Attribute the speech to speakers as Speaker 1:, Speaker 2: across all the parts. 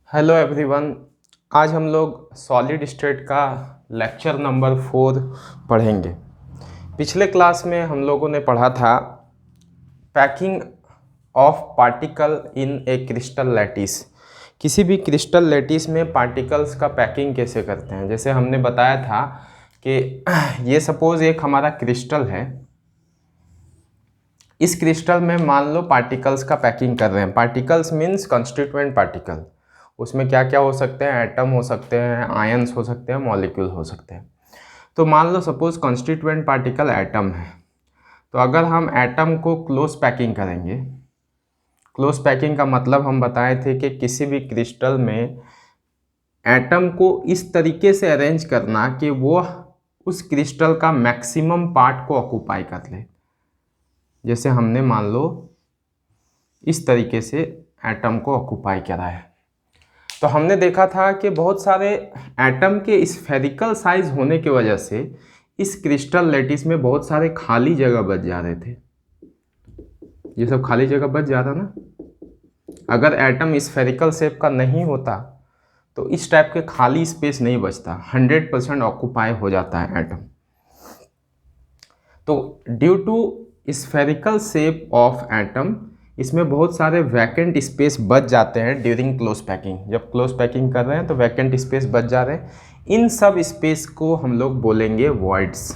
Speaker 1: Hello everyone. आज हम लोग सॉलिड स्टेट का लेक्चर नंबर 4 पढ़ेंगे। पिछले क्लास में हम लोगों ने पढ़ा था packing of particle in A crystal lattice. किसी भी क्रिस्टल लैटिस में पार्टिकल्स का पैकिंग कैसे करते हैं। जैसे हमने बताया था कि ये सपोज एक हमारा क्रिस्टल है। इस क्रिस्टल में मान लो पार्टिकल्स का पैकिंग कर रहे हैं। Particles means constituent particle. उसमें क्या क्या हो सकते हैं, एटम हो सकते हैं, आयंस हो सकते हैं, मॉलिक्यूल हो सकते हैं। तो मान लो सपोज कंस्टिट्यूएंट पार्टिकल एटम है। तो अगर हम एटम को क्लोज पैकिंग करेंगे, क्लोज पैकिंग का मतलब हम बताए थे कि किसी भी क्रिस्टल में एटम को इस तरीके से अरेंज करना कि वो उस क्रिस्टल का मैक्सिमम पार्ट को ऑक्यूपाई कर ले। जैसे हमने मान लो इस तरीके से एटम को ऑक्यूपाई करा है। तो हमने देखा था कि बहुत सारे एटम के स्फेरिकल साइज होने की वजह से इस क्रिस्टल लैटिस में बहुत सारे खाली जगह बच जा रहे थे। ये सब खाली जगह बच जाता ना। अगर एटम स्फेरिकल शेप का नहीं होता तो इस टाइप के खाली स्पेस नहीं बचता, 100% ऑक्यूपाई हो जाता है एटम। तो due to spherical shape of atom इसमें बहुत सारे वैकेंट स्पेस बच जाते हैं ड्यूरिंग क्लोज पैकिंग। जब क्लोज पैकिंग कर रहे हैं तो वैकेंट स्पेस बच जा रहे हैं। इन सब स्पेस को हम लोग बोलेंगे वॉइड्स।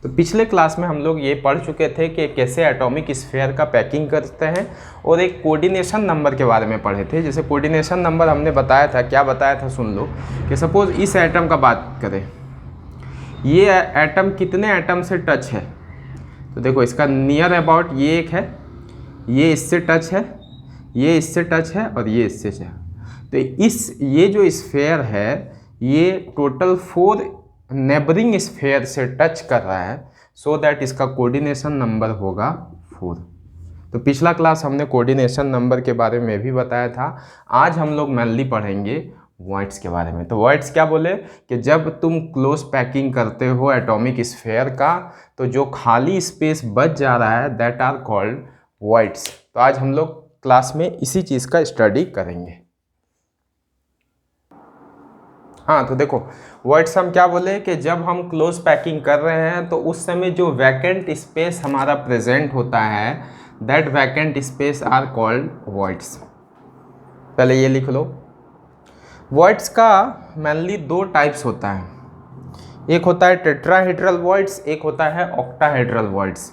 Speaker 1: तो पिछले क्लास में हम लोग ये पढ़ चुके थे कि कैसे एटॉमिक स्फीयर का पैकिंग करते हैं और एक कोऑर्डिनेशन नंबर के बारे में पढ़े थे। जैसे कोऑर्डिनेशन नंबर हमने बताया था, क्या बताया था सुन लो कि सपोज इस एटम का बात करें, ये एटम कितने एटम से टच है। तो देखो इसका नियर अबाउट ये एक है, ये इससे टच है, ये इससे टच है और ये इससे है। तो ये जो स्फेयर है ये टोटल 4 नेबरिंग स्फेयर से टच कर रहा है। सो दैट इसका कोऑर्डिनेशन नंबर होगा 4। तो पिछला क्लास हमने कोऑर्डिनेशन नंबर के बारे में भी बताया था। आज हम लोग मेनली पढ़ेंगे वॉइड्स के बारे में। तो वॉइड्स क्या बोले कि जब तुम क्लोज पैकिंग करते हो एटॉमिक स्फेयर का तो जो खाली स्पेस बच जा रहा है दैट आर कॉल्ड वॉइड्स। तो आज हम लोग क्लास में इसी चीज़ का स्टडी करेंगे। हाँ, तो देखो वॉइड्स हम क्या बोले कि जब हम क्लोज पैकिंग कर रहे हैं तो उस समय जो वैकेंट स्पेस हमारा प्रेजेंट होता है that vacant space are called voids. पहले ये लिख लो। वॉइड्स का मेनली 2 टाइप्स होता है। एक होता है टेट्राहेड्रल वॉइड्स, एक होता है ऑक्टाहेड्रल वॉइड्स।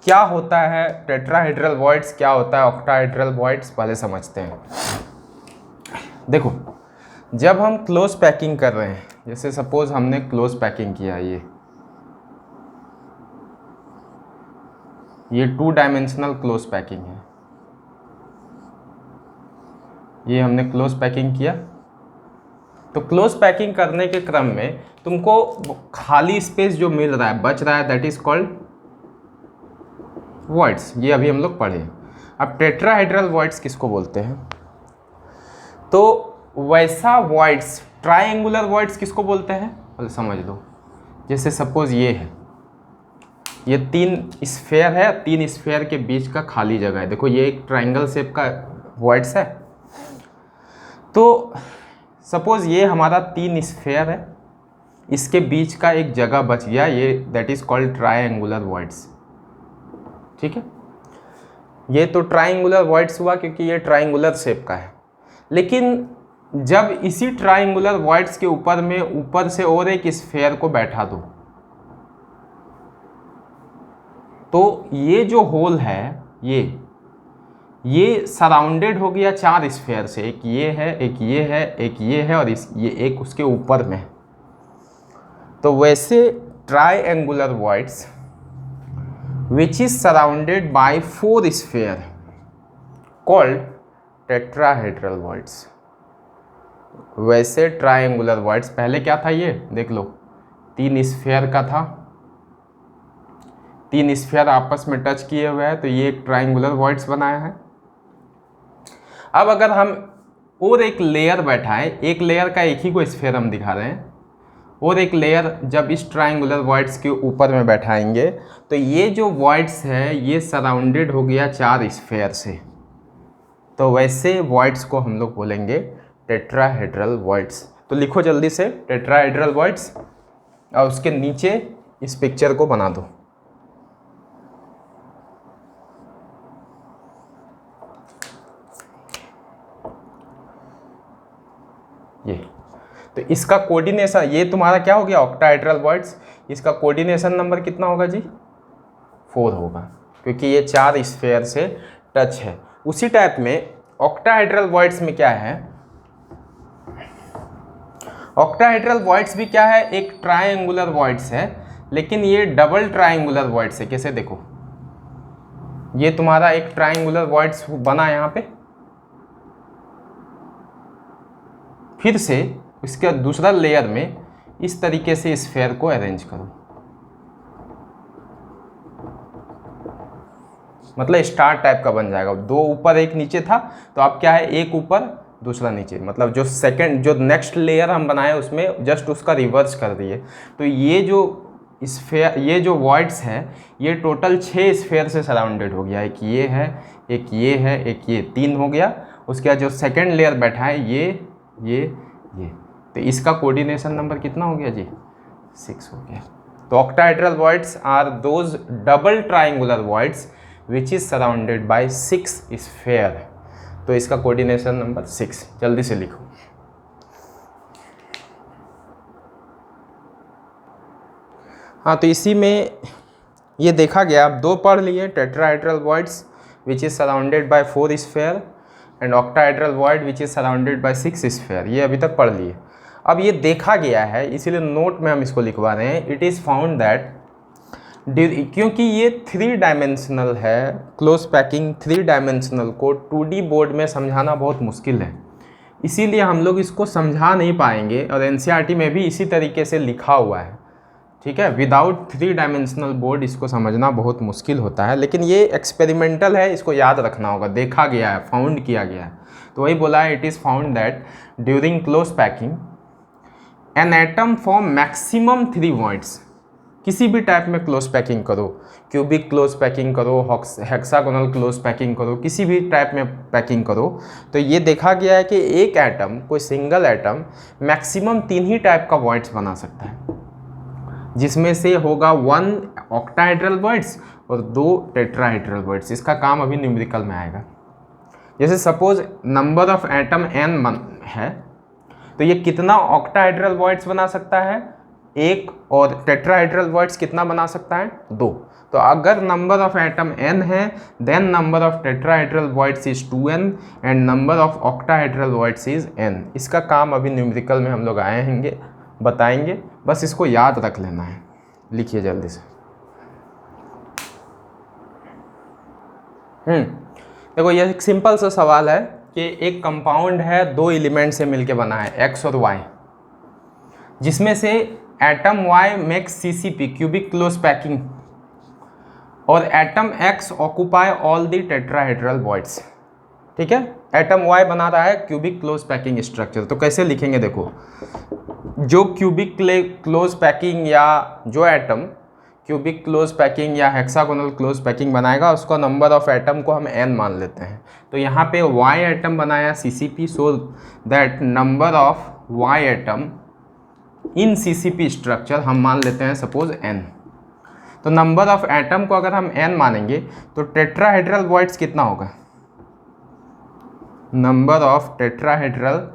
Speaker 1: क्या होता है टेट्राहेड्रल वॉइड्स, क्या होता है ऑक्टाहेड्रल वॉइड्स, पहले समझते हैं। देखो जब हम क्लोज पैकिंग कर रहे हैं, जैसे सपोज हमने क्लोज पैकिंग किया, ये 2 डायमेंशनल क्लोज पैकिंग है। ये हमने क्लोज पैकिंग किया। तो क्लोज पैकिंग करने के क्रम में तुमको खाली स्पेस जो मिल रहा है, बच रहा है, दैट इज कॉल्ड वॉइड्स। ये अभी हम लोग पढ़े। अब टेट्राहेड्रल वॉइड्स किसको बोलते हैं, तो वैसा वॉइड्स, ट्रायंगुलर वॉइड्स किसको बोलते हैं, बोले समझ लो। जैसे सपोज ये है, ये 3 स्फेयर है, 3 स्फेयर के बीच का खाली जगह है। देखो ये एक ट्रायंगल शेप का वॉइड्स है। तो सपोज ये हमारा 3 स्फेयर है, इसके बीच का एक जगह बच गया, ये that is called triangular voids. ठीक है, ये तो ट्रायंगुलर वॉइड्स हुआ क्योंकि ये ट्रायंगुलर शेप का है। लेकिन जब इसी ट्रायंगुलर वॉइड्स के ऊपर में ऊपर से और एक स्फेयर को बैठा दो तो ये जो होल है ये सराउंडेड हो गया 4 स्फेयर से। एक ये है, एक ये है, एक ये है और ये एक उसके ऊपर में। तो वैसे triangular voids which is surrounded by 4 sphere called tetrahedral voids। वैसे ट्रायंगुलर वॉइड्स, पहले क्या था ये देख लो, 3 स्फेयर का था, 3 स्फेयर आपस में टच किए हुए हैं, तो ये एक ट्रायंगुलर वॉइड्स बनाया है। अब अगर हम और एक लेयर बैठाएं, एक लेयर का एक ही को स्फेयर हम दिखा रहे हैं, और एक लेयर जब इस ट्रायंगुलर वॉइड्स के ऊपर में बैठाएंगे तो ये जो वॉइड्स है ये सराउंडेड हो गया 4 स्फेयर से। तो वैसे वॉइड्स को हम लोग बोलेंगे टेट्राहेड्रल वॉइड्स। तो लिखो जल्दी से टेट्राहेड्रल वॉइड्स और उसके नीचे इस पिक्चर को बना दो। ये तो इसका कोऑर्डिनेशन, ये तुम्हारा क्या हो गया ऑक्टाहेड्रल वॉइड्स। इसका कोऑर्डिनेशन नंबर कितना होगा जी? 4 होगा, क्योंकि ये 4 स्फेयर से टच है। उसी टाइप में ऑक्टाहेड्रल वॉइड्स में क्या है, ऑक्टाहेड्रल वॉइड्स भी क्या है, एक ट्रायंगुलर वॉइड्स है, लेकिन ये डबल ट्रायंगुलर वॉइड्स है। कैसे देखो, ये तुम्हारा एक ट्रायंगुलर वॉइड्स बना यहाँ पे, फिर से इसके दूसरा लेयर में इस तरीके से स्फेयर को अरेंज करो, मतलब स्टार टाइप का बन जाएगा। 2 ऊपर 1 नीचे था, तो अब क्या है, 1 ऊपर दूसरा नीचे, मतलब जो सेकंड जो नेक्स्ट लेयर हम बनाए उसमें जस्ट उसका रिवर्स कर दिए। तो ये जो स्फेयर, ये जो वॉइड्स है, ये टोटल 6 स्फेयर से सराउंडेड हो गया। एक ये है, एक ये है, एक ये, 3 हो गया। उसके बाद जो सेकंड लेयर बैठा है ये, तो इसका कोऑर्डिनेशन नंबर कितना हो गया जी? 6 हो गया। तो octahedral voids are those double triangular voids which is surrounded by 6 sphere. तो इसका कोऑर्डिनेशन नंबर 6, जल्दी से लिखो। हाँ, तो इसी में ये देखा गया, आप 2 पढ़ लिए, tetrahedral voids which is surrounded bye 4 sphere and octahedral void which is surrounded by 6 sphere. ये अभी तक पढ़ लिए। अब ये देखा गया है, इसीलिए नोट में हम इसको लिखवा रहे हैं। इट इज़ फाउंड दैट, क्योंकि ये 3 डायमेंशनल है, क्लोज पैकिंग 3 डायमेंशनल को 2D बोर्ड में समझाना बहुत मुश्किल है, इसीलिए हम लोग इसको समझा नहीं पाएंगे। और NCERT में भी इसी तरीके से लिखा हुआ है, ठीक है। विदाउट 3 डायमेंशनल बोर्ड इसको समझना बहुत मुश्किल होता है, लेकिन ये एक्सपेरिमेंटल है, इसको याद रखना होगा। देखा गया है, फाउंड किया गया है, तो वही बोला है, it is found that during close packing an atom form maximum 3 voids. किसी भी टाइप में क्लोज पैकिंग करो, क्यूबिक क्लोज पैकिंग करो, हेक्सागोनल क्लोज पैकिंग करो, किसी भी टाइप में पैकिंग करो, तो ये देखा गया है कि एक एटम, कोई सिंगल एटम मैक्सिमम 3 ही टाइप का वॉइड्स बना सकता है, जिसमें से होगा 1 ऑक्टाहेड्रल वॉइड्स और 2 टेट्राहेड्रल वॉइड्स। इसका काम अभी न्यूमेरिकल में आएगा। जैसे suppose number of atom n है, तो ये कितना ऑक्टाहेड्रल वॉइड्स बना सकता है? 1, और टेट्राहेड्रल वॉइड्स कितना बना सकता है? 2। तो अगर नंबर ऑफ एटम n है, then number of tetrahedral voids is 2n and number of octahedral voids is n। इसका काम अभी न्यूमेरिकल में हम लोग आएंगे, बताएंगे, बस इसको याद रख लेना है। लिखिए जल्दी से। देखो, ये एक सिंपल सा सवाल है कि एक कंपाउंड है, 2 एलिमेंट से मिलके बना है, x और y, जिसमें से atom y makes CCP cubic close packing और atom x occupy all the tetrahedral voids. ठीक है, एटम y बना रहा है क्यूबिक क्लोज पैकिंग स्ट्रक्चर। तो कैसे लिखेंगे, देखो, जो क्यूबिक क्लोज पैकिंग या जो एटम क्यूबिक क्लोज पैकिंग या हेक्सागोनल क्लोज पैकिंग बनाएगा, उसका नंबर ऑफ एटम को हम n मान लेते हैं। तो यहाँ पे y एटम बनाया CCP, so that number of y atom in CCP structure हम मान लेते हैं सपोज n। तो नंबर ऑफ एटम को अगर हम n मानेंगे तो टेट्राहेड्रल वॉइड्स कितना होगा? नंबर ऑफ टेट्राहेड्रल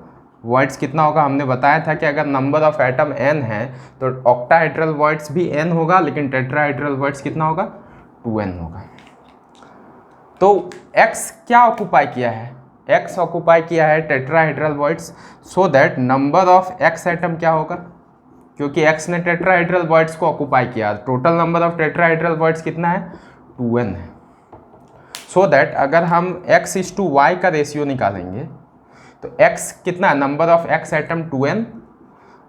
Speaker 1: वॉइड्स कितना होगा? हमने बताया था कि अगर नंबर ऑफ एटम n है तो ऑक्टाहेड्रल वॉइड्स भी n होगा, लेकिन टेट्राहेड्रल वॉइड्स कितना होगा? 2n होगा। तो x क्या ऑक्यूपाई किया है? x ऑक्यूपाई किया है tetrahedral voids, so that number of x atom क्या होगा? क्योंकि x ने टेट्राहेड्रल वॉइड्स को ऑक्यूपाई किया, total number of tetrahedral voids कितना है? 2n है। सो दैट अगर हम x:y का रेशियो निकालेंगे तो x कितना है? Number of x atom 2n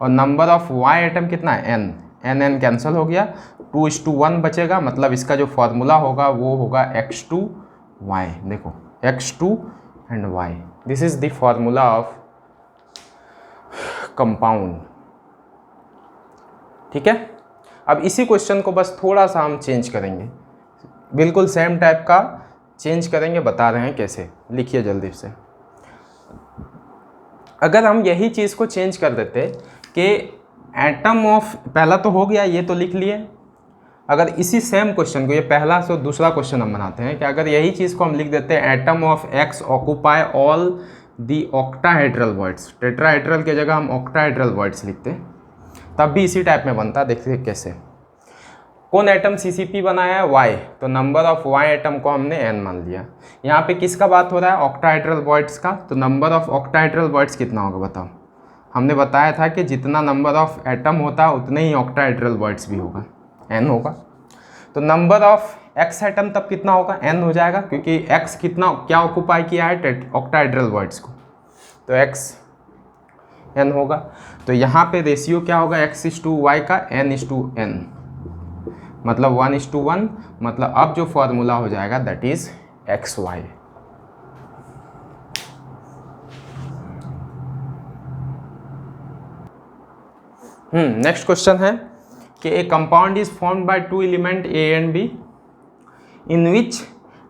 Speaker 1: और नंबर ऑफ y एटम कितना है? n कैंसिल हो गया, 2:1 बचेगा, मतलब इसका जो फॉर्मूला होगा वो होगा x2y। देखो, x2 and y, this is the formula of compound. ठीक है, अब इसी क्वेश्चन को बस थोड़ा सा हम चेंज करेंगे, बिल्कुल सेम टाइप का चेंज करेंगे, बता रहे हैं कैसे, लिखिए जल्दी से। अगर हम यही चीज़ को चेंज कर देते कि एटम ऑफ, पहला तो हो गया, ये तो लिख लिए। अगर इसी सेम क्वेश्चन को, ये पहला से दूसरा क्वेश्चन हम बनाते हैं कि अगर यही चीज़ को हम लिख देते हैं atom of x occupy all the octahedral words, tetrahedral की जगह हम ऑक्टाहेड्रल वर्ड्स लिखते, तब भी इसी टाइप में बनता। देखते हैं कैसे। कौन एटम सीसीपी बनाया है? वाई, तो नंबर ऑफ वाई एटम को हमने एन मान लिया। यहाँ पे किसका बात हो रहा है? ऑक्टाहेड्रल वर्ड्स का, तो नंबर ऑफ ऑक्टाहेड्रल वर्ड्स कितना होगा बताओ। हमने बताया था कि जितना नंबर ऑफ एटम होता है उतने ही ऑक्टाहेड्रल वर्ड्स भी होगा, एन होगा। तो नंबर ऑफ एक्स एटम तब कितना होगा? एन हो जाएगा, क्योंकि एक्स कितना क्या ऑक्यूपाई किया है? ऑक्टाहेड्रल वर्ड्स को, तो एक्स एन होगा। तो यहाँ पे रेशियो क्या होगा? x/y का n/n, मतलब 1:1, मतलब अब जो फॉर्मूला हो जाएगा that is xy। Next question है कि a compound is formed by 2 element A and B in which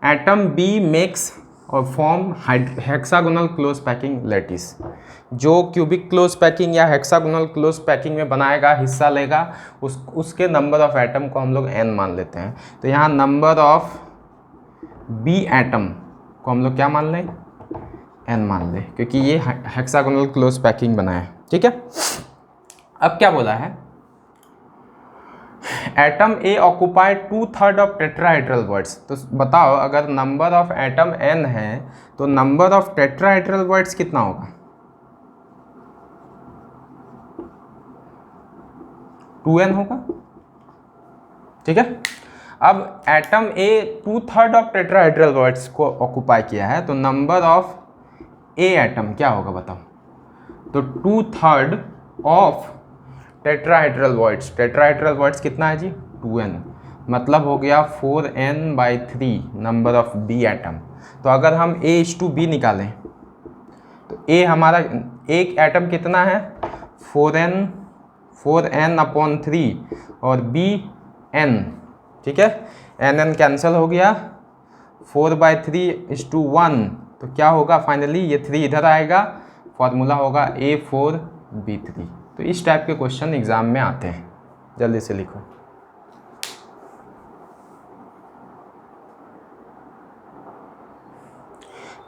Speaker 1: atom B makes और form hexagonal close packing lattice. जो क्यूबिक क्लोज पैकिंग या हेक्सागोनल क्लोज पैकिंग में बनाएगा, हिस्सा लेगा, उसके नंबर ऑफ एटम को हम लोग n मान लेते हैं। तो यहाँ नंबर ऑफ B एटम को हम लोग क्या मान लें? n मान लें, क्योंकि ये हेक्सागोनल क्लोज पैकिंग बनाया है। ठीक है, अब क्या बोला है? Atom A occupy 2/3 of tetrahedral words. तो बताओ, अगर नंबर ऑफ एटम n है तो नंबर ऑफ टेट्राहेड्रल वर्ड्स कितना होगा? 2n होगा। ठीक है, अब atom A 2/3 of tetrahedral words को ऑक्यूपाई किया है, तो नंबर ऑफ ए एटम क्या होगा बताओ। तो 2/3 of tetrahedral words, tetrahedral words कितना है जी? 2n, मतलब हो गया 4n/3 number of B atom. तो अगर हम A/B निकालें तो A हमारा एक एटम कितना है? 4n/3 और B n। ठीक है, n कैंसिल हो गया, 4/3:1, तो क्या होगा फाइनली? ये 3 इधर आएगा, फॉर्मूला होगा A4B3। तो इस टाइप के क्वेश्चन एग्जाम में आते हैं, जल्दी से लिखो।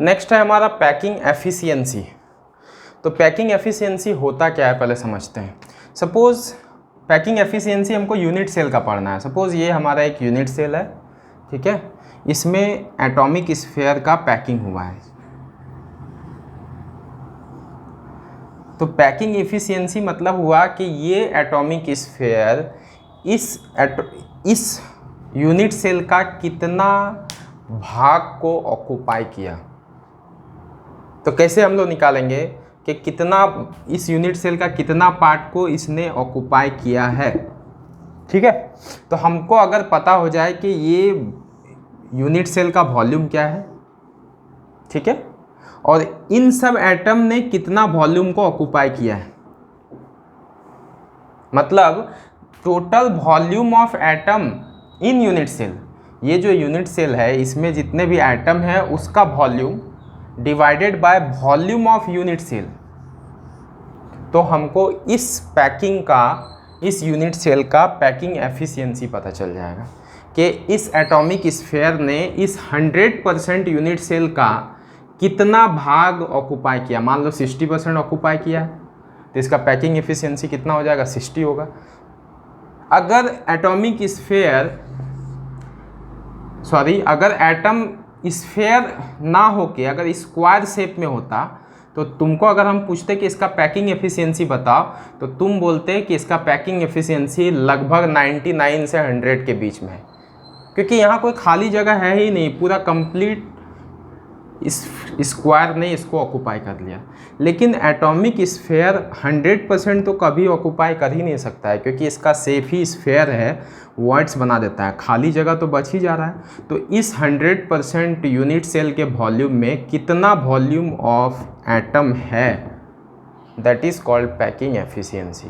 Speaker 1: नेक्स्ट है हमारा पैकिंग एफिशिएंसी। तो पैकिंग एफिशिएंसी होता क्या है पहले समझते हैं। सपोज पैकिंग एफिशिएंसी हमको यूनिट सेल का पढ़ना है। सपोज ये हमारा एक यूनिट सेल है, ठीक है, इसमें एटॉमिक स्फीयर का पैकिंग हुआ है। तो पैकिंग एफिशिएंसी मतलब हुआ कि ये एटॉमिक स्फीयर इस यूनिट सेल का कितना भाग को ऑक्यूपाई किया। तो कैसे हम लोग निकालेंगे कि कितना इस यूनिट सेल का कितना पार्ट को इसने ऑक्यूपाई किया है। ठीक है, तो हमको अगर पता हो जाए कि ये यूनिट सेल का वॉल्यूम क्या है, ठीक है, और इन सब एटम ने कितना वॉल्यूम को ऑक्यूपाई किया है, मतलब total volume of atom in unit cell, ये जो यूनिट सेल है इसमें जितने भी एटम है उसका volume divided by volume of unit cell. तो हमको इस पैकिंग का, इस यूनिट सेल का पैकिंग एफिशिएंसी पता चल जाएगा कि इस एटॉमिक स्फीयर ने इस 100% यूनिट सेल का कितना भाग ऑक्यूपाई किया। मान लो 60% ऑक्यूपाई किया है, तो इसका पैकिंग एफिशिएंसी कितना हो जाएगा? 60 होगा। अगर एटॉमिक स्फीयर, अगर एटम स्फीयर ना होके अगर स्क्वायर शेप में होता, तो तुमको अगर हम पूछते कि इसका पैकिंग एफिशिएंसी बताओ, तो तुम बोलते कि इसका पैकिंग एफिशिएंसी लगभग 99 से 100 के बीच में है, क्योंकि यहाँ कोई खाली जगह है ही नहीं, पूरा कंप्लीट इस स्क्वायर ने इसको ऑक्यूपाई कर लिया। लेकिन एटॉमिक स्फीयर 100% तो कभी ऑक्यूपाई कर ही नहीं सकता है, क्योंकि इसका शेप ही स्फीयर है, वर्ड्स बना देता है, खाली जगह तो बच ही जा रहा है। तो इस 100% यूनिट सेल के वॉल्यूम में कितना वॉल्यूम ऑफ एटम है, that is called packing efficiency.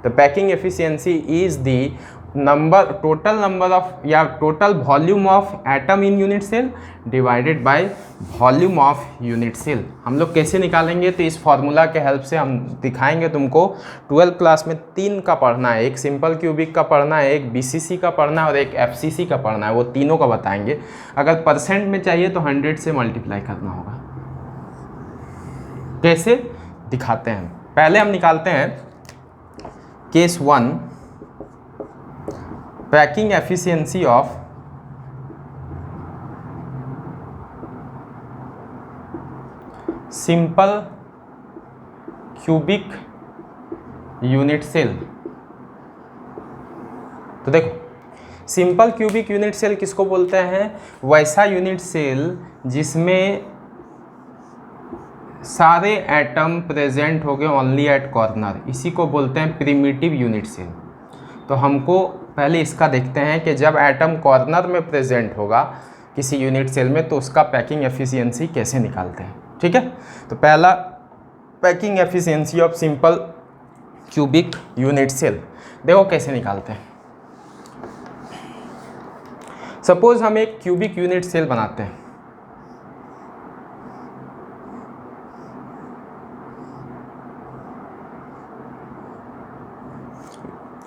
Speaker 1: तो packing efficiency is the total number of या total volume of atom in unit cell divided by volume of unit cell. हम लोग कैसे निकालेंगे, तो इस फॉर्मूला के हेल्प से हम दिखाएंगे तुमको। 12th क्लास में 3 का पढ़ना है, एक सिंपल क्यूबिक का पढ़ना है, एक बीसीसी का पढ़ना है और एक एफसीसी का पढ़ना है, वो तीनों का बताएंगे। अगर परसेंट में चाहिए तो 100 से मल्टीप्लाई करना होगा। कैसे दिखाते हैं, पहले हम निकालते हैं case 1, packing efficiency of simple cubic unit cell. तो देखो, सिंपल क्यूबिक यूनिट सेल किसको बोलते हैं, वैसा यूनिट सेल जिसमें सारे एटम प्रेजेंट हो गए ओनली एट कॉर्नर, इसी को बोलते हैं प्रिमिटिव यूनिट सेल। तो हमको पहले इसका देखते हैं कि जब एटम कॉर्नर में प्रेजेंट होगा किसी यूनिट सेल में तो उसका पैकिंग एफिशिएंसी कैसे निकालते हैं। ठीक है, तो पहला packing efficiency of simple cubic unit cell देखो कैसे निकालते हैं। सपोज हम एक क्यूबिक यूनिट सेल बनाते हैं,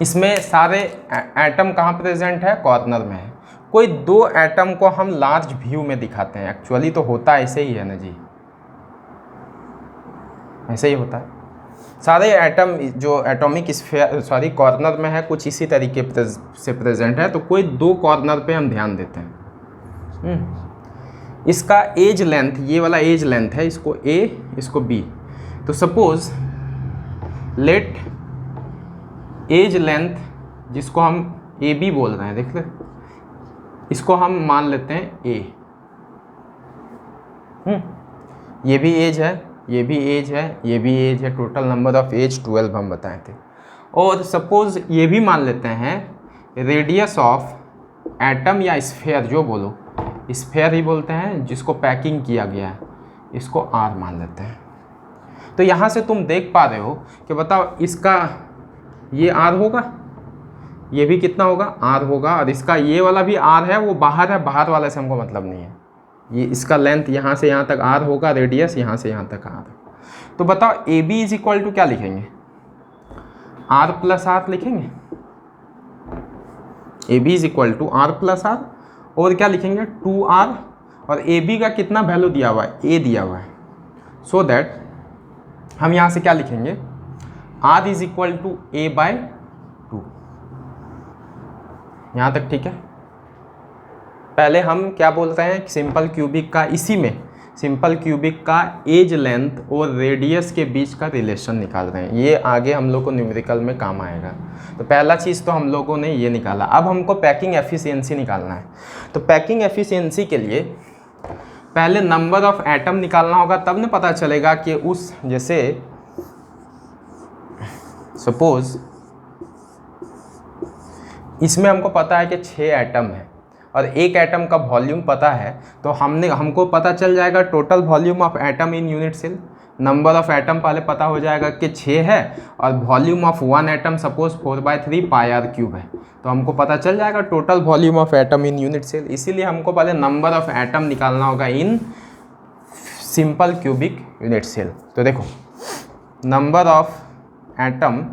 Speaker 1: इसमें सारे एटम कहाँ प्रेजेंट है, कॉर्नर में है। कोई 2 एटम को हम लार्ज व्यू में दिखाते हैं, एक्चुअली तो होता ऐसे ही है ना जी, ऐसे ही होता है। सारे एटम जो एटॉमिक स्फीयर कॉर्नर में है कुछ इसी तरीके से प्रेजेंट है, तो कोई 2 कॉर्नर पे हम ध्यान देते हैं। इसका एज लेंथ, ये वाला एज लेंथ है, इसको ए इसको बी। तो सपोज लेट एज लेंथ, जिसको हम ए बी बोल रहे हैं, देख ले, इसको हम मान लेते हैं ए। ये भी एज है, ये भी एज है, ये भी एज है, टोटल नंबर ऑफ एज 12 हम बताए थे। और सपोज ये भी मान लेते हैं रेडियस ऑफ एटम या स्फीयर, जो बोलो स्फीयर ही बोलते हैं जिसको पैकिंग किया गया है, इसको आर मान लेते हैं। तो यहाँ से तुम देख पा रहे हो कि बताओ इसका ये आर होगा, ये भी कितना होगा, आर होगा, और इसका ये वाला भी आर है, वो बाहर है, बाहर वाले से हमको मतलब नहीं है। ये इसका लेंथ यहाँ से यहाँ तक आर होगा, रेडियस यहाँ से यहाँ तक आर। तो बताओ A B is equal to क्या लिखेंगे, आर प्लस आर लिखेंगे। A B is equal to r plus r, और क्या लिखेंगे 2r, और ए बी का कितना वैल्यू दिया हुआ है, ए दिया हुआ है। सो दैट हम यहाँ से क्या लिखेंगे, r is equal to a by 2। यहाँ तक ठीक है। पहले हम क्या बोल रहे हैं, सिंपल क्यूबिक का, इसी में सिंपल क्यूबिक का एज लेंथ और रेडियस के बीच का रिलेशन निकाल रहे हैं। ये आगे हम लोग को न्यूमेरिकल में काम आएगा। तो पहला चीज़ तो हम लोगों ने ये निकाला। अब हमको पैकिंग एफिशिएंसी निकालना है। तो पैकिंग एफिशिएंसी के लिए पहले नंबर ऑफ एटम निकालना होगा, तब न पता चलेगा कि उस, जैसे सपोज इसमें हमको पता है कि 6 एटम है और एक एटम का वॉल्यूम पता है, तो हमको पता चल जाएगा total volume of atom in unit cell. Number of atom पहले पता हो जाएगा कि 6 है, और volume of 1 atom suppose 4/3 πr³ है, तो हमको पता चल जाएगा total volume of atom in unit cell. इसीलिए हमको पहले नंबर ऑफ एटम निकालना होगा in simple cubic unit cell. तो देखो, number of atom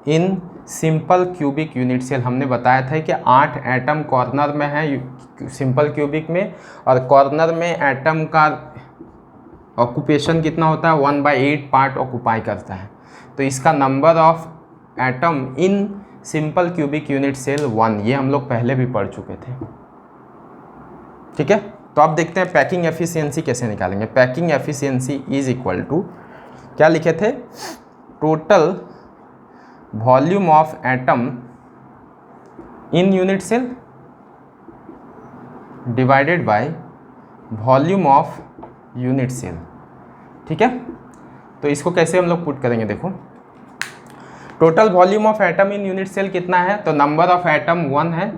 Speaker 1: in simple cubic unit cell हमने बताया था कि 8 एटम कॉर्नर में है सिंपल क्यूबिक में, और कॉर्नर में एटम का ऑक्यूपेशन कितना होता है, 1/8 पार्ट ऑक्यूपाई करता है। तो इसका number of atom in simple cubic unit cell 1, ये हम लोग पहले भी पढ़ चुके थे। ठीक है, तो अब देखते हैं पैकिंग एफिशिएंसी कैसे निकालेंगे। Packing efficiency is equal to क्या लिखे थे, total volume of atom in unit cell divided by volume of unit cell. ठीक है, तो इसको कैसे हम लोग पुट करेंगे, देखो total volume of atom in unit cell कितना है, तो नंबर ऑफ एटम 1 है।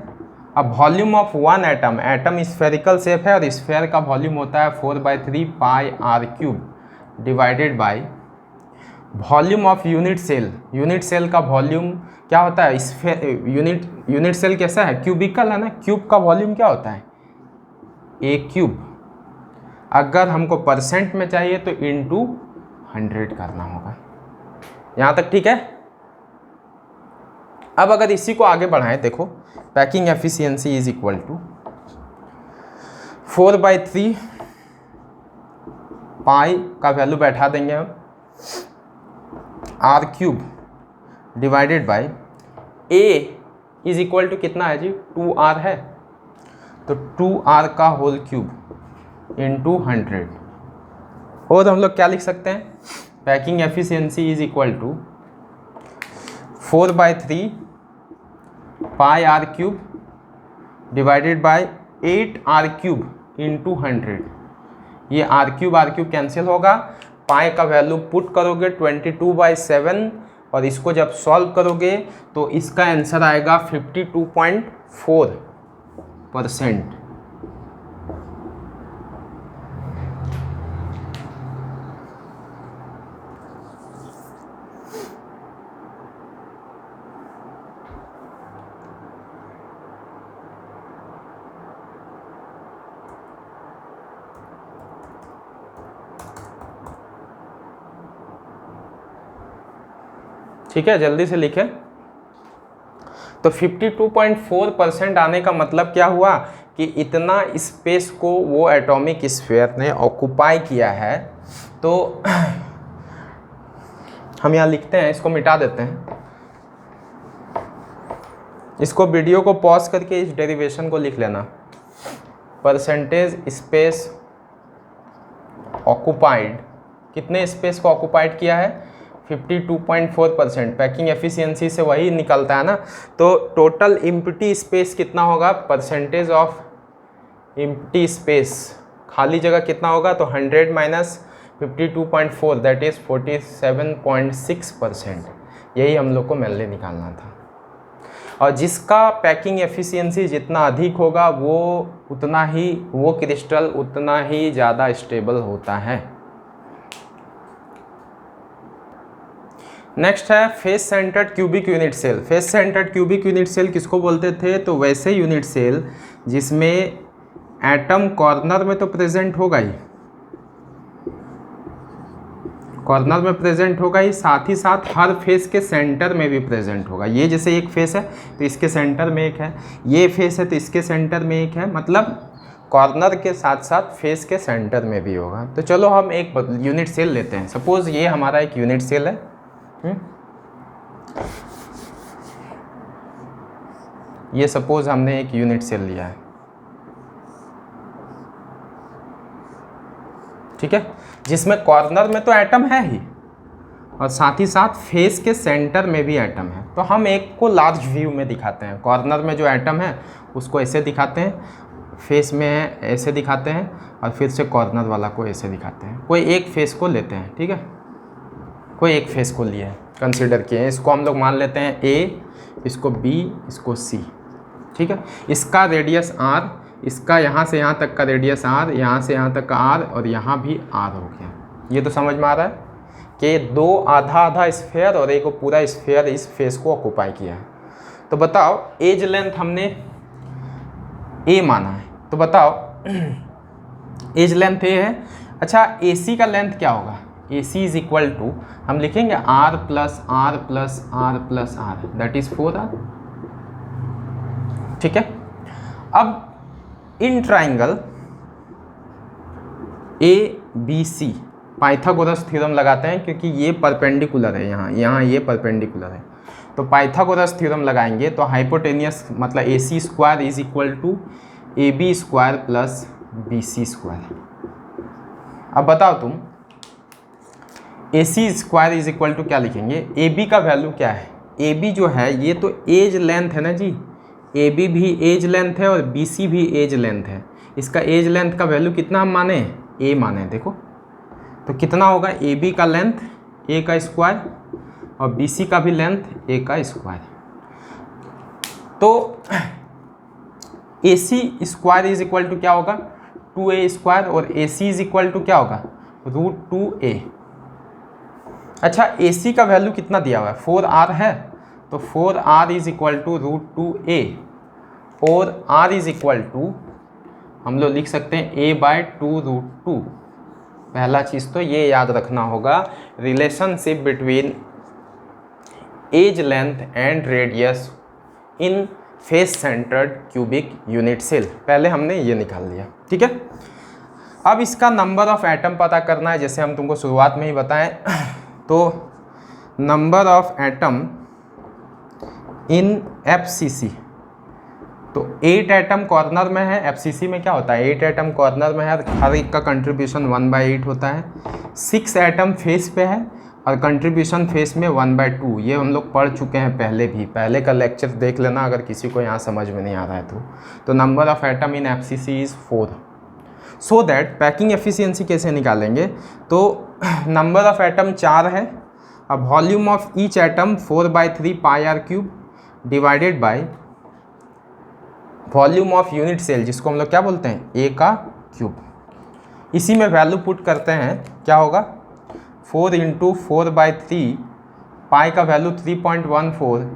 Speaker 1: अब volume of 1 atom, atom spherical shape है और स्फेयर का वॉल्यूम होता है 4/3 πr³ divided by volume of unit cell का वॉल्यूम क्या होता है? यूनिट सेल कैसा है? क्यूबिकल है ना, क्यूब का वॉल्यूम क्या होता है? ए क्यूब। अगर हमको परसेंट में चाहिए तो इंटू 100 करना होगा। यहाँ तक ठीक है? अब अगर इसी को आगे बढ़ाएं, देखो packing efficiency is equal to 4/3 pi का वैल्यू बैठा देंगे हम r cube divided by a is equal to कितना है जी? 2r है, तो 2r का होल क्यूब इंटू 100। और हम लोग क्या लिख सकते हैं? Packing efficiency is equal to 4/3 pi r cube divided by 8r cube into 100। ये आर क्यूब कैंसिल होगा, पाई का वैल्यू पुट करोगे 22/7 और इसको जब सॉल्व करोगे तो इसका आंसर आएगा 52.4%। ठीक है, जल्दी से लिखें। तो 52.4% आने का मतलब क्या हुआ कि इतना स्पेस को वो एटॉमिक स्फीयर ने ऑक्युपाई किया है। तो हम यहाँ लिखते हैं, इसको मिटा देते हैं, इसको वीडियो को पॉज करके इस डेरिवेशन को लिख लेना। परसेंटेज स्पेस ऑक्युपाइड, कितने स्पेस को ऑक्युपाइड किया है? 52.4%। पैकिंग एफिशिएंसी से वही निकलता है ना। तो टोटल एम्प्टी स्पेस कितना होगा? परसेंटेज ऑफ एम्प्टी स्पेस, खाली जगह कितना होगा? तो 100 माइनस 52.4 दैट इज़ 47.6%। यही हम लोग को मेनली निकालना था। और जिसका पैकिंग एफिशिएंसी जितना अधिक होगा वो क्रिस्टल उतना ही ज़्यादा स्टेबल होता है। नेक्स्ट है face centred cubic unit cell. Face centred cubic unit cell किसको बोलते थे? तो वैसे यूनिट सेल जिसमें एटम कॉर्नर में तो प्रेजेंट होगा ही, कॉर्नर में प्रेजेंट होगा ही, साथ ही साथ हर फेस के सेंटर में भी प्रेजेंट होगा। ये जैसे एक फेस है तो इसके सेंटर में एक है, ये फेस है तो इसके सेंटर में एक है, मतलब कॉर्नर के साथ साथ फेस के सेंटर में भी होगा। तो चलो हम एक यूनिट सेल लेते हैं। सपोज ये हमारा एक यूनिट सेल है। ये सपोज हमने एक यूनिट सेल लिया है, ठीक है, जिसमें कॉर्नर में तो एटम है ही और साथ ही साथ फेस के सेंटर में भी एटम है। तो हम एक को लार्ज व्यू में दिखाते हैं। कॉर्नर में जो एटम है उसको ऐसे दिखाते हैं, फेस में है ऐसे दिखाते हैं, और फिर से कॉर्नर वाला को ऐसे दिखाते हैं। कोई एक फेस को लेते हैं, ठीक है, कोई एक फेस को लिए कंसीडर किए हैं। इसको हम लोग मान लेते हैं ए, इसको बी, इसको सी, ठीक है। इसका रेडियस आर, इसका यहाँ से यहाँ तक का रेडियस आर, यहाँ से यहाँ तक का आर, और यहाँ भी आर हो गया। ये तो समझ में आ रहा है कि दो आधा आधा स्फेयर और एक पूरा स्फेयर इस फेस को ऑक्युपाई किया है। तो बताओ एज लेंथ हमने ए माना है, तो बताओ एज लेंथ ए है। अच्छा, ए सी का लेंथ क्या होगा? A C is equal to, हम लिखेंगे r plus r plus r plus r, that is 4r, ठीक है। अब in triangle A B C Pythagoras theorem लगाते हैं, क्योंकि ये परपेंडिकुलर है, यहाँ ये परपेंडिकुलर है। तो पाइथागोरस थ्योरम लगाएंगे तो हाइपोटेनियस मतलब A C square is equal to A B square plus B C square. अब बताओ तुम A C square is equal to क्या लिखेंगे? ए बी का वैल्यू क्या है? ए बी जो है ये तो एज लेंथ है ना जी, ए बी भी एज लेंथ है और बी सी भी एज लेंथ है। इसका एज लेंथ का वैल्यू कितना हम माने? ए माने। देखो तो कितना होगा? ए बी का लेंथ ए का स्क्वायर और बी सी का भी लेंथ ए का स्क्वायर। तो ए C square is equal to क्या होगा? 2a स्क्वायर, और ए सी इज इक्वल टू क्या होगा? √2a। अच्छा AC का वैल्यू कितना दिया हुआ है, 4R है, तो 4R is equal to √2A, और R इज इक्वल टू हम लोग लिख सकते हैं A/2√2। पहला चीज़ तो ये याद रखना होगा, relationship between edge length and radius in face centred cubic unit cell. पहले हमने ये निकाल लिया, ठीक है। अब इसका नंबर ऑफ एटम पता करना है, जैसे हम तुमको शुरुआत में ही बताएं। तो number of atom in FCC, तो 8 एटम कॉर्नर में है। FCC में क्या होता है, 8 एटम कॉर्नर में है, हर एक का कंट्रीब्यूशन 1/8 होता है। 6 एटम फेस पे है और कंट्रीब्यूशन फेस में 1/2। ये हम लोग पढ़ चुके हैं पहले भी, पहले का लेक्चर देख लेना अगर किसी को यहाँ समझ में नहीं आ रहा है तो number of atom in FCC is 4। So that packing efficiency कैसे निकालेंगे, तो नंबर ऑफ एटम 4 है। अब volume of each atom 4/3 πr³ divided by volume of unit cell, जिसको हम लोग क्या बोलते हैं, A⁴। इसी में वैल्यू पुट करते हैं, क्या होगा 4 × 4/3 पाई का वैल्यू 3.14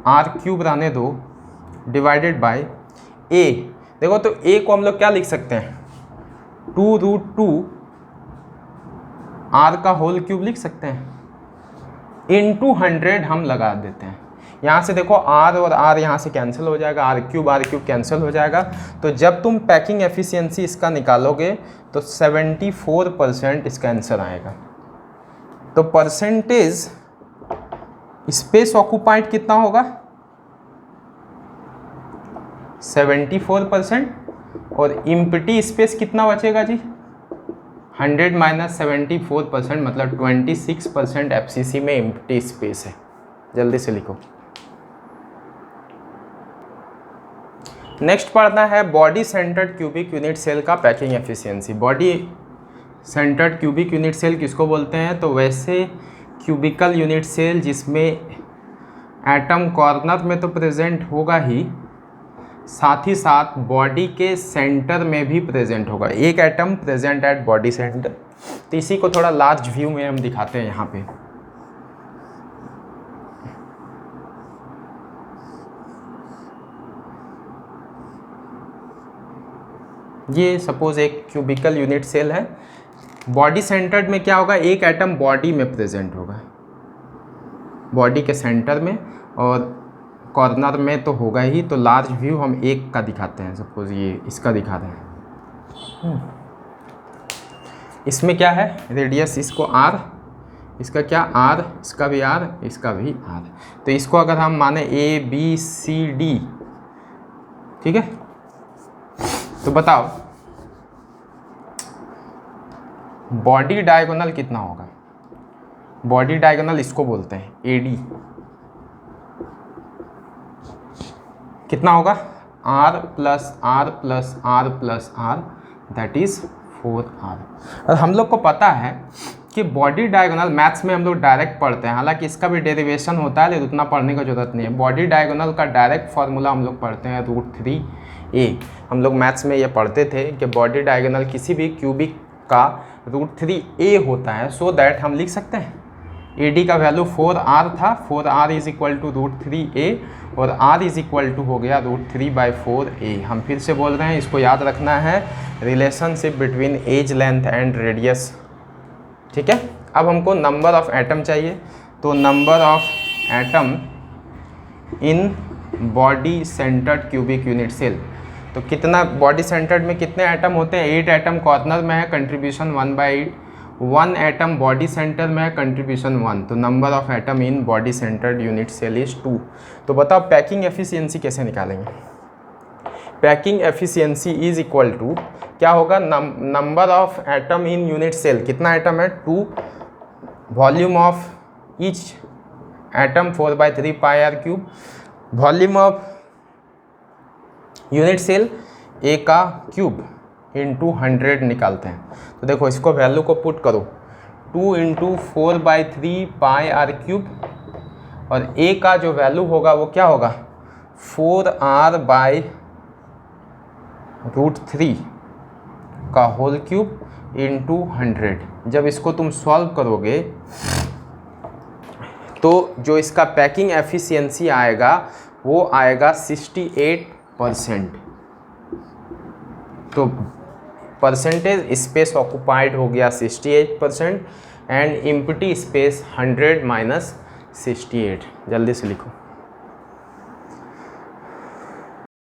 Speaker 1: r³ रहने दो डिवाइडेड बाय A। देखो तो A को हम लोग क्या लिख सकते हैं, 2√2 r का होल क्यूब लिख सकते हैं, इंटू 100 हम लगा देते हैं। यहाँ से देखो r और r यहाँ से कैंसिल हो जाएगा, r³ कैंसिल हो जाएगा। तो जब तुम पैकिंग एफिशिएंसी इसका निकालोगे तो 74% इसका आंसर आएगा। तो परसेंटेज स्पेस ऑक्यूपाइड कितना होगा, 74%, और इम्प्टी स्पेस कितना बचेगा जी, 100 - 74%, मतलब 26% FCC में इम्प्टी स्पेस है। जल्दी से लिखो। नेक्स्ट पढ़ना है body centred cubic unit cell का packing efficiency. Body centred cubic unit cell किसको बोलते हैं, तो वैसे क्यूबिकल यूनिट सेल जिसमें एटम कॉर्नर में तो प्रेजेंट होगा ही, साथ ही साथ बॉडी के सेंटर में भी प्रेजेंट होगा। एक atom present at body centre. तो इसी को थोड़ा लार्ज व्यू में हम दिखाते हैं यहाँ पे। ये सपोज एक क्यूबिकल यूनिट सेल है, बॉडी सेंटर्ड में क्या होगा, एक एटम बॉडी में प्रेजेंट होगा, बॉडी के सेंटर में, और कॉर्नर में तो होगा ही। तो लार्ज व्यू हम एक का दिखाते हैं, सपोज ये इसका दिखा रहे हैं। इसमें क्या है, रेडियस इसको r, इसका क्या r, इसका भी r, इसका भी r। तो इसको अगर हम माने ABCD, ठीक है, तो बताओ बॉडी डायगोनल कितना होगा। बॉडी डायगोनल इसको बोलते हैं AD। कितना होगा, r + r + r + r, that is 4r। और हम लोग को पता है कि बॉडी डायगोनल मैथ्स में हम लोग डायरेक्ट पढ़ते हैं, हालांकि इसका भी डेरिवेशन होता है लेकिन उतना पढ़ने का जरूरत नहीं है। बॉडी डायगोनल का डायरेक्ट फार्मूला हम लोग पढ़ते हैं √3a। हम लोग मैथ्स में ये पढ़ते थे कि बॉडी डायगोनल किसी भी क्यूबिक का √3a होता है। सो दैट हम लिख सकते हैं AD का वैल्यू 4r था, 4r is equal to √3a, और r इज इक्वल टू हो गया √3/4a। हम फिर से बोल रहे हैं, इसको याद रखना है, relationship between edge length and radius, ठीक है। अब हमको नंबर ऑफ एटम चाहिए, तो number of atom in body centred cubic unit cell, तो कितना बॉडी सेंटर्ड में कितने एटम होते हैं, 8 एटम कॉर्नर में है, कंट्रीब्यूशन 1/8, 1 एटम बॉडी सेंटर में है, कंट्रीब्यूशन 1। तो number of atom in body centred unit cell is 2। तो बताओ पैकिंग एफिशिएंसी कैसे निकालेंगे। Packing efficiency is equal to क्या होगा, number of atom in unit cell, कितना एटम है 2, volume of each atom 4/3 πr³, volume of unit cell A⁴ into 100 निकालते हैं। तो देखो इसको वैल्यू को पुट करो, 2 × 4/3 πr³, और A का जो वैल्यू होगा वो क्या होगा, 4r/√3 का होल क्यूब इंटू 100। जब इसको तुम सॉल्व करोगे तो जो इसका पैकिंग एफिशिएंसी आएगा वो आएगा 68%। तो परसेंटेज स्पेस ऑक्युपाइड हो गया 68% एंड एम्प्टी स्पेस 100 - 68। जल्दी से लिखो।